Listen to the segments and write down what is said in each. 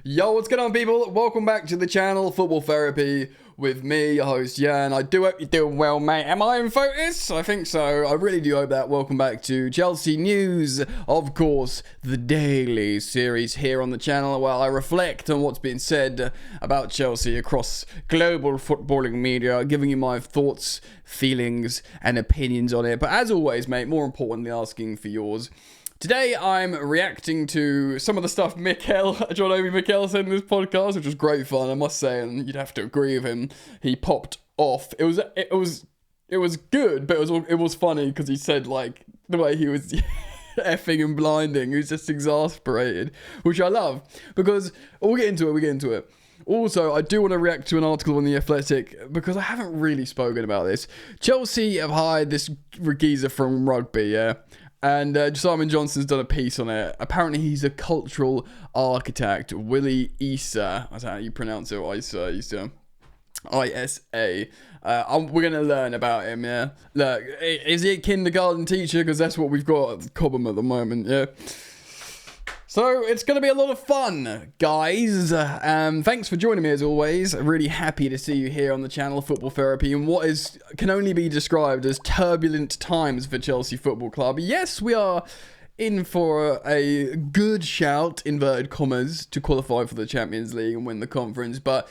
Yo, what's going on, people? Welcome back to the channel, Football Therapy, with me, your host, Jan. I do hope you're doing well, mate. Am I in focus? I think so. I really do hope that. Welcome back to Chelsea News, of course, the daily series here on the channel, where I reflect on what's been said about Chelsea across global footballing media, giving you my thoughts, feelings, and opinions on it. But as always, mate, more importantly, asking for yours. Today, I'm reacting to some of the stuff Obi Mikel said in this podcast, which was great fun, I must say, and you'd have to agree with him. He popped off. It was good, but it was funny because he said, like, the way he was effing and blinding. He was just exasperated, which I love, because we'll get into it. Also, I do want to react to an article on The Athletic, because I haven't really spoken about this. Chelsea have hired this geezer from rugby, yeah? And Simon Johnson's done a piece on it. Apparently, he's a cultural architect. Willie Issa. That's how you pronounce it. Issa. I-S-A. We're going to learn about him, yeah? Look, is he a kindergarten teacher? Because that's what we've got at Cobham at the moment, yeah? So, it's going to be a lot of fun, guys. Thanks for joining me, as always. Really happy to see you here on the channel, Football Therapy, in what can only be described as turbulent times for Chelsea Football Club. Yes, we are in for a good shout, inverted commas, to qualify for the Champions League and win the conference. But,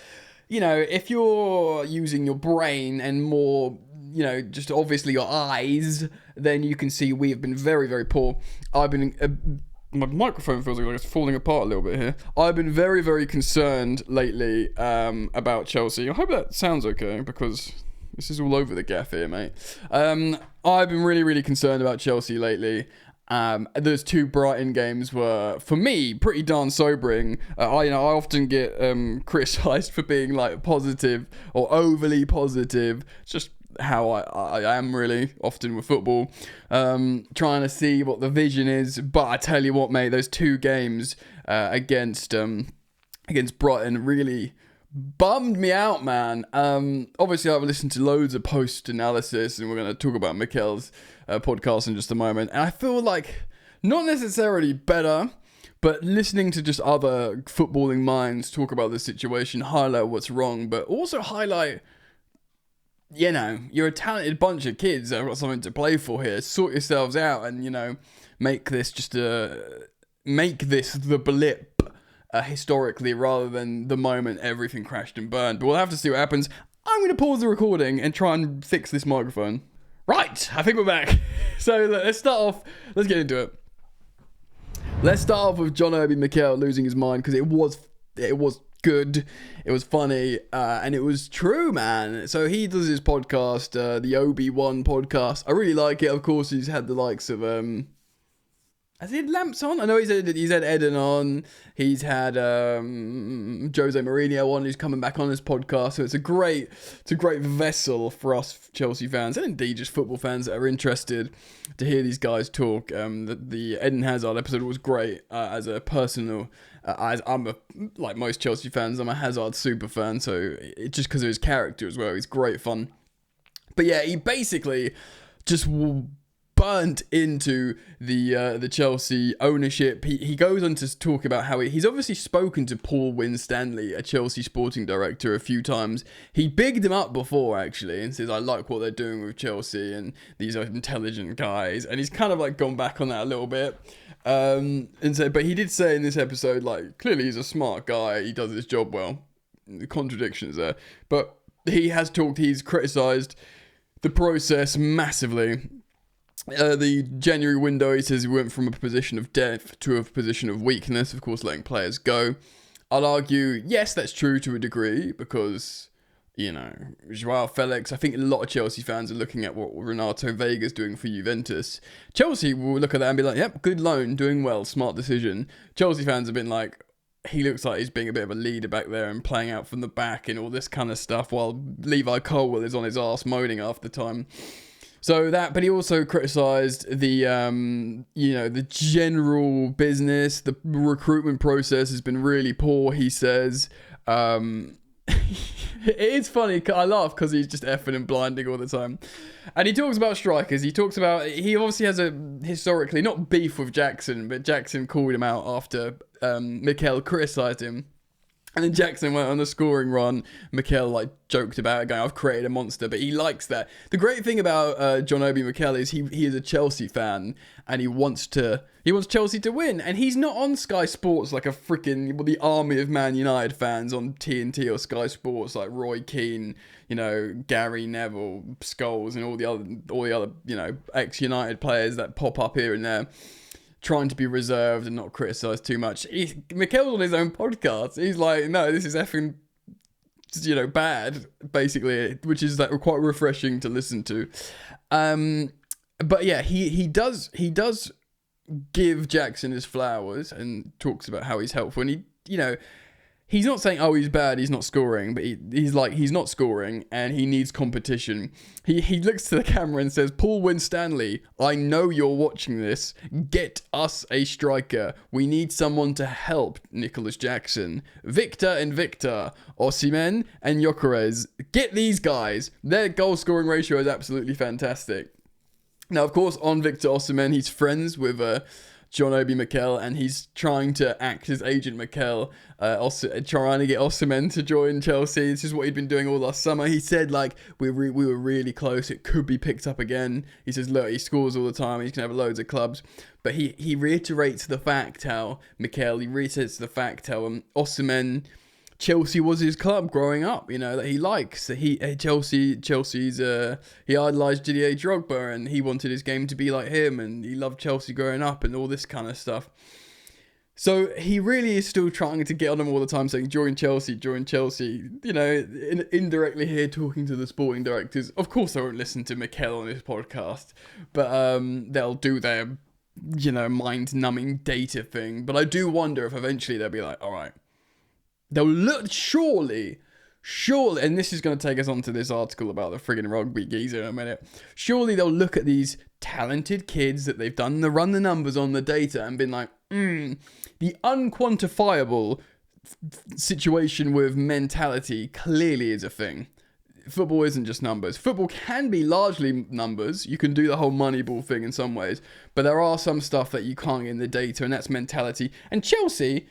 you know, if you're using your brain and more, you know, just obviously your eyes, then you can see we have been very, very poor. I've been... my microphone feels like it's falling apart a little bit here. I've been very, very concerned lately about Chelsea. I hope that sounds okay, because this is all over the gaff here, mate. I've been really, really concerned about Chelsea lately. Those two Brighton games were, for me, pretty darn sobering. I often get criticised for being like positive or overly positive. It's just how I am really often with football, trying to see what the vision is. But I tell you what, mate, those two games against Brighton really bummed me out, man. Obviously, I've listened to loads of post analysis, and we're going to talk about Mikel's podcast in just a moment. And I feel like not necessarily better, but listening to just other footballing minds talk about the situation, highlight what's wrong, but also highlight, you know, you're a talented bunch of kids that have got something to play for here. Sort yourselves out and, you know, make this the blip historically, rather than the moment everything crashed and burned. But we'll have to see what happens. I'm going to pause the recording and try and fix this microphone. Right, I think we're back. So let's start off. Let's get into it. Let's start off with Obi Mikel losing his mind, because it was good, it was funny, and it was true, man. So he does his podcast, the Obi-Wan podcast. I really like it. Of course, he's had the likes of has he had Lamps on? I know he's had Eden on. He's had Jose Mourinho on, who's coming back on his podcast. So it's a great vessel for us Chelsea fans, and indeed just football fans that are interested to hear these guys talk. The Eden Hazard episode was great. As a personal, as like most Chelsea fans, I'm a Hazard super fan. So it's just because of his character as well. He's great fun. But yeah, he basically just burnt into the Chelsea ownership. He goes on to talk about how he's obviously spoken to Paul Winstanley, a Chelsea sporting director, a few times. He bigged him up before, actually, and says, I like what they're doing with Chelsea, and these are intelligent guys. And he's kind of like gone back on that a little bit. And so, but he did say in this episode, like, clearly he's a smart guy, he does his job well. The contradictions there. But he's criticised the process massively. The January window, he says he went from a position of depth to a position of weakness, of course, letting players go. I'll argue, yes, that's true to a degree, because, you know, Joao Felix, I think a lot of Chelsea fans are looking at what Renato Vega's doing for Juventus. Chelsea will look at that and be like, yep, good loan, doing well, smart decision. Chelsea fans have been like, he looks like he's being a bit of a leader back there and playing out from the back and all this kind of stuff, while Levi Colwill is on his arse moaning half the time. So that, but he also criticised the, the general business. The recruitment process has been really poor, he says. It is funny, I laugh because he's just effing and blinding all the time. And he talks about strikers. He obviously has a historically, not beef with Jackson, but Jackson called him out after Mikel criticised him. And then Jackson went on a scoring run. Mikel like joked about it, going, "I've created a monster," but he likes that. The great thing about John Obi Mikel is he is a Chelsea fan, and he wants Chelsea to win. And he's not on Sky Sports like a freaking the army of Man United fans on TNT or Sky Sports like Roy Keane, Gary Neville, Scholes, and all the other ex-United players that pop up here and there, trying to be reserved and not criticise too much. Mikel's on his own podcast. He's like, no, this is effing, bad, basically, which is like quite refreshing to listen to. But yeah, he does give Jackson his flowers and talks about how he's helpful. And he's not saying, oh, he's bad, he's not scoring, but he's like, he's not scoring and he needs competition. He looks to the camera and says, Paul Winstanley, I know you're watching this. Get us a striker. We need someone to help Nicholas Jackson. Victor, Osimhen and Gyökeres. Get these guys. Their goal scoring ratio is absolutely fantastic. Now, of course, on Victor Osimhen, he's friends with John Obi Mikel, and he's trying to act as agent Mikel, trying to get Osimhen to join Chelsea. This is what he'd been doing all last summer. He said, like, we were really close. It could be picked up again. He says, look, he scores all the time. He's going to have loads of clubs. But he reiterates the fact how, Osimhen, Chelsea was his club growing up, that he likes. He idolised Didier Drogba, and he wanted his game to be like him, and he loved Chelsea growing up and all this kind of stuff. So he really is still trying to get on him all the time, saying, join Chelsea, indirectly here talking to the sporting directors. Of course I won't listen to Mikel on this podcast, but they'll do their, mind-numbing data thing. But I do wonder if eventually they'll be like, all right, they'll look, surely, and this is going to take us on to this article about the friggin' rugby geezer in a minute. Surely they'll look at these talented kids that they've run the numbers on the data and been like, the unquantifiable situation with mentality clearly is a thing. Football isn't just numbers. Football can be largely numbers. You can do the whole Moneyball thing in some ways, but there are some stuff that you can't get in the data, and that's mentality. And Chelsea,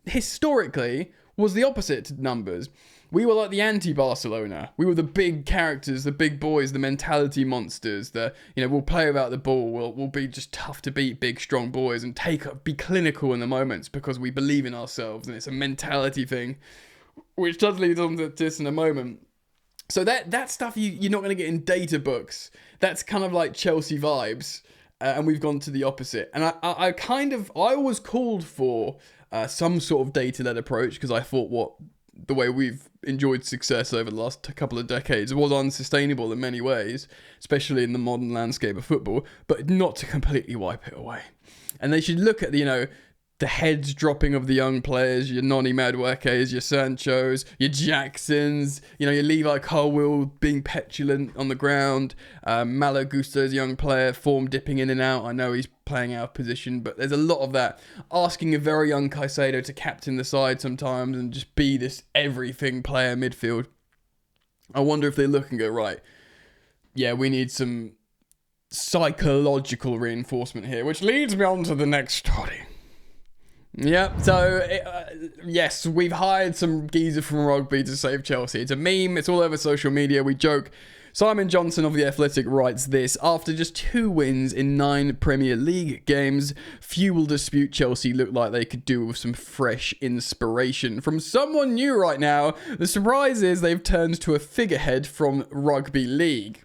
historically, was the opposite to numbers. We were like the anti-Barcelona. We were the big characters, the big boys, the mentality monsters. We'll play without the ball. We'll be just tough to beat, big, strong boys, and be clinical in the moments because we believe in ourselves, and it's a mentality thing, which does lead on to this in a moment. So that stuff you're not going to get in data books. That's kind of like Chelsea vibes, and we've gone to the opposite. And I was called for some sort of data-led approach because I thought the way we've enjoyed success over the last couple of decades was unsustainable in many ways, especially in the modern landscape of football, but not to completely wipe it away. And they should look at the heads dropping of the young players, your Noni Maduekes, your Sanchos, your Jacksons, your Levi Colwill being petulant on the ground, Malo Gusto's young player, form dipping in and out. I know he's playing out of position, but there's a lot of that. Asking a very young Caicedo to captain the side sometimes and just be this everything player midfield. I wonder if they look and go, right, yeah, we need some psychological reinforcement here, which leads me on to the next story. Yeah, so, yes, we've hired some geezer from rugby to save Chelsea. It's a meme, it's all over social media, we joke. Simon Johnson of The Athletic writes this: after just 2 wins in 9 Premier League games, few will dispute Chelsea look like they could do with some fresh inspiration from someone new right now. The surprise is they've turned to a figurehead from rugby league.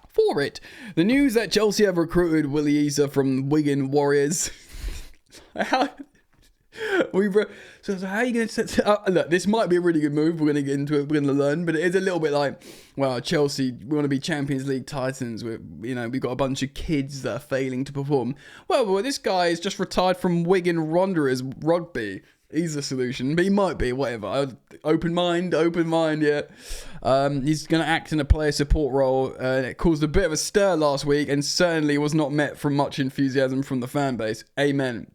For it, the news that Chelsea have recruited Willie Issa from Wigan Warriors... So how are you going to look, this might be a really good move. We're going to get into it. We're going to learn, but it is a little bit like, well, Chelsea, we want to be Champions League titans. We've got a bunch of kids that are failing to perform. Well, this guy is just retired from Wigan Wanderers rugby. He's the solution, but he might be, whatever. Open mind, yeah. He's going to act in a player support role. It caused a bit of a stir last week and certainly was not met from much enthusiasm from the fan base. Amen.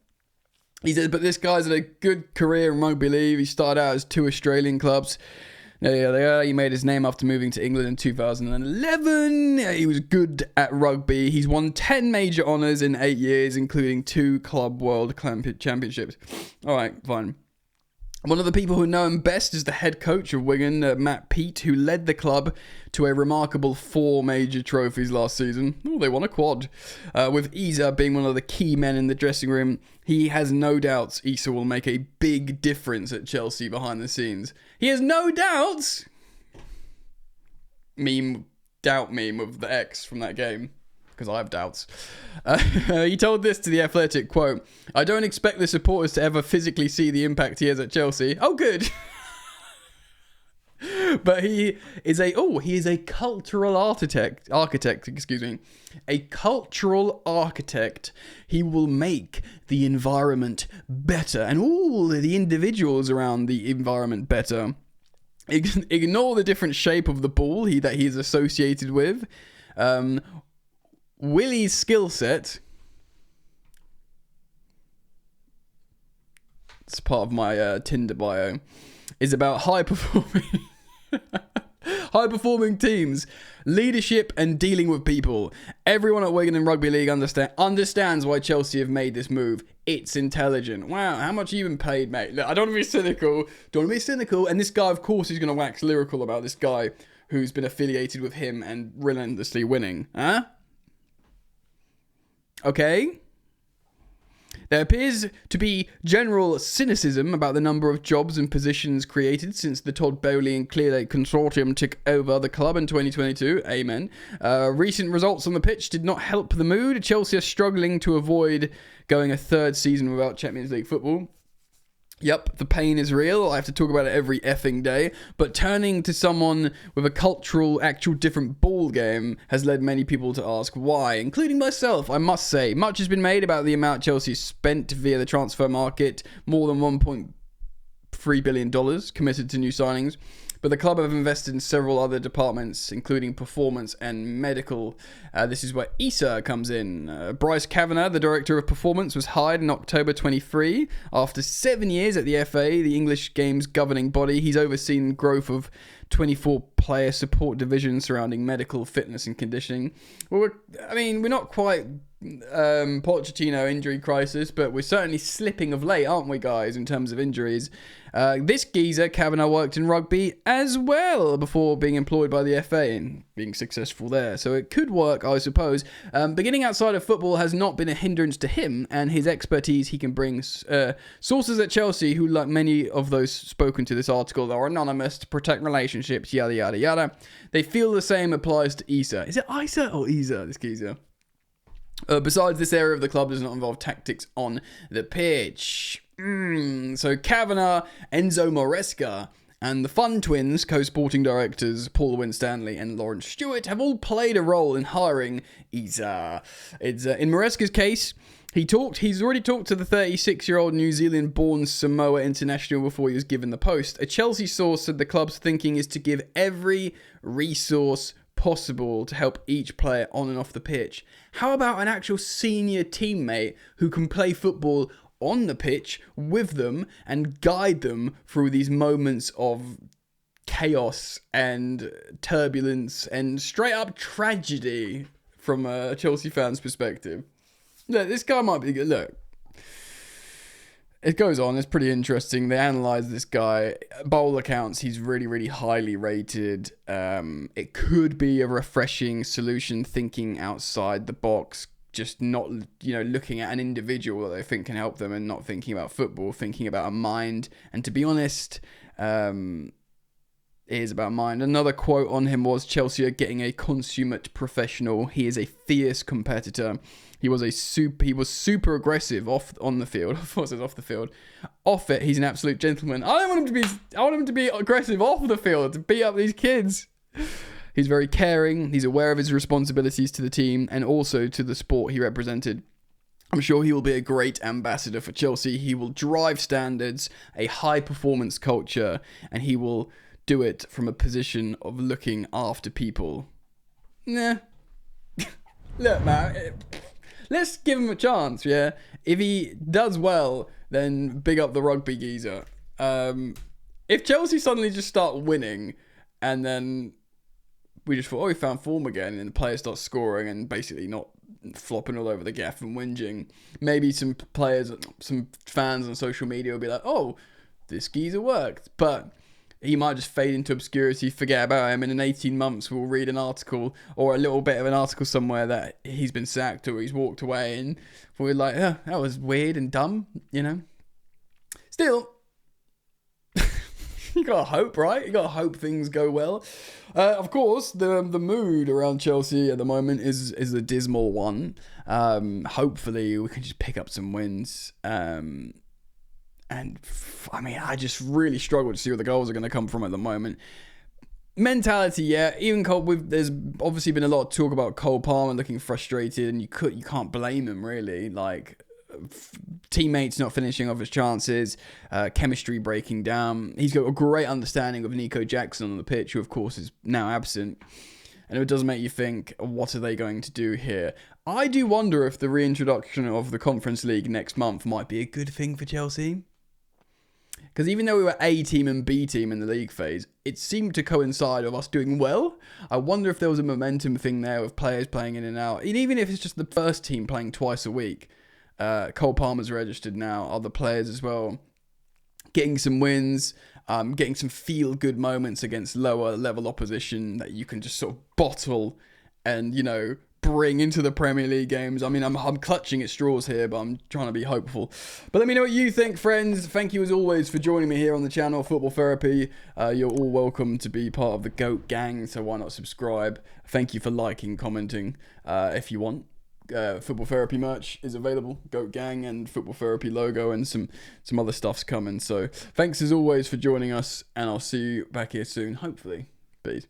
He says, but this guy's had a good career in rugby league. He started out as 2 Australian clubs. There they are. He made his name after moving to England in 2011. He was good at rugby. He's won 10 major honours in 8 years, including 2 Club World Championships. All right, fine. One of the people who know him best is the head coach of Wigan, Matt Peat, who led the club to a remarkable 4 major trophies last season. Oh, they won a quad. With Isa being one of the key men in the dressing room, he has no doubts Isa will make a big difference at Chelsea behind the scenes. He has no doubts! Doubt meme of the X from that game. Because I have doubts. He told this to The Athletic, quote, "I don't expect the supporters to ever physically see the impact he has at Chelsea." Oh, good. But he is a cultural architect, excuse me. A cultural architect. He will make the environment better and all the individuals around the environment better. Ignore the different shape of the ball that he is associated with. Willie's skill set, it's part of my Tinder bio, is about high performing teams, leadership and dealing with people. Everyone at Wigan and Rugby League understands why Chelsea have made this move. It's intelligent. Wow, how much have you been paid, mate? Look, I don't want to be cynical. And this guy, of course, is going to wax lyrical about this guy who's been affiliated with him and relentlessly winning. Huh? Okay. There appears to be general cynicism about the number of jobs and positions created since the Todd Bowley and Clearlake consortium took over the club in 2022. Amen. Recent results on the pitch did not help the mood. Chelsea are struggling to avoid going a third season without Champions League football. Yep, the pain is real. I have to talk about it every effing day. But turning to someone with a actual different ball game has led many people to ask why, including myself. I must say, much has been made about the amount Chelsea spent via the transfer market, more than $1.3 billion committed to new signings. But the club have invested in several other departments, including performance and medical. This is where Isa comes in. Bryce Kavanagh, the director of performance, was hired in October 23. After 7 years at the FA, the English game's governing body, he's overseen growth of 24 player support divisions surrounding medical, fitness and conditioning. Well, we're not quite Pochettino injury crisis, but we're certainly slipping of late, aren't we, guys, in terms of injuries. This geezer, Kavanagh, worked in rugby as well before being employed by the FA and being successful there. So it could work, I suppose. Beginning outside of football has not been a hindrance to him and his expertise he can bring. Sources at Chelsea, who, like many of those spoken to this article, are anonymous to protect relationships, yada, yada, yada. They feel the same applies to Isa. Is it Isa or Isa, this geezer? Besides, this area of the club does not involve tactics on the pitch. So Kavanagh, Enzo Maresca, and the Fun Twins, co-sporting directors Paul Winstanley and Lawrence Stewart, have all played a role in hiring Isa. It's in Maresca's case, he's already talked to the 36-year-old New Zealand-born Samoa international before he was given the post. A Chelsea source said the club's thinking is to give every resource possible to help each player on and off the pitch. How about an actual senior teammate who can play football on the pitch with them and guide them through these moments of chaos and turbulence and straight up tragedy from a Chelsea fan's perspective? Look, this guy might be good. Look, it goes on. It's pretty interesting. They analyze this guy. Bowl accounts, he's really, really highly rated. It could be a refreshing solution, thinking outside the box, just not, looking at an individual that they think can help them and not thinking about football, thinking about a mind. And to be honest, it is about mind. Another quote on him was, "Chelsea are getting a consummate professional. He is a fierce competitor. He was super aggressive on the field." Of course, it's off the field. Off it, he's an absolute gentleman. I want him to be aggressive off the field, to beat up these kids. He's very caring. He's aware of his responsibilities to the team and also to the sport he represented. I'm sure he will be a great ambassador for Chelsea. He will drive standards, a high performance culture, and he will do it from a position of looking after people. Nah. Look, man. Let's give him a chance, yeah? If he does well, then big up the rugby geezer. If Chelsea suddenly just start winning, and then we just thought, we found form again, and the players start scoring and basically not flopping all over the gaff and whinging, maybe some fans on social media will be like, oh, this geezer worked. But he might just fade into obscurity, forget about him, and in 18 months we'll read an article or a little bit of an article somewhere that he's been sacked or he's walked away, and we're like, oh, that was weird and dumb, you know. Still, you gotta hope, right? You gotta hope things go well. Of course, the mood around Chelsea at the moment is a dismal one. Hopefully, we can just pick up some wins. And I mean, I just really struggle to see where the goals are going to come from at the moment. Mentality, yeah. Even there's obviously been a lot of talk about Cole Palmer looking frustrated, and you can't blame him really. Like, teammates not finishing off his chances, chemistry breaking down. He's got a great understanding of Nico Jackson on the pitch, who of course is now absent. And it does make you think, what are they going to do here? I do wonder if the reintroduction of the Conference League next month might be a good thing for Chelsea. Because even though we were A team and B team in the league phase, it seemed to coincide with us doing well. I wonder if there was a momentum thing there with players playing in and out. And even if it's just the first team playing twice a week. Cole Palmer's registered now, other players as well. Getting some wins, getting some feel-good moments against lower level opposition that you can just sort of bottle and, you know, bring into the Premier League games. I mean, I'm clutching at straws here, but I'm trying to be hopeful. But let me know what you think, friends. Thank you as always for joining me here on the channel, Football Therapy. You're all welcome to be part of the GOAT gang, so why not subscribe? Thank you for liking, commenting, if you want. Football Therapy merch is available, GOAT gang and Football Therapy logo, and some other stuff's coming. So thanks as always for joining us, and I'll see you back here soon, hopefully. Peace.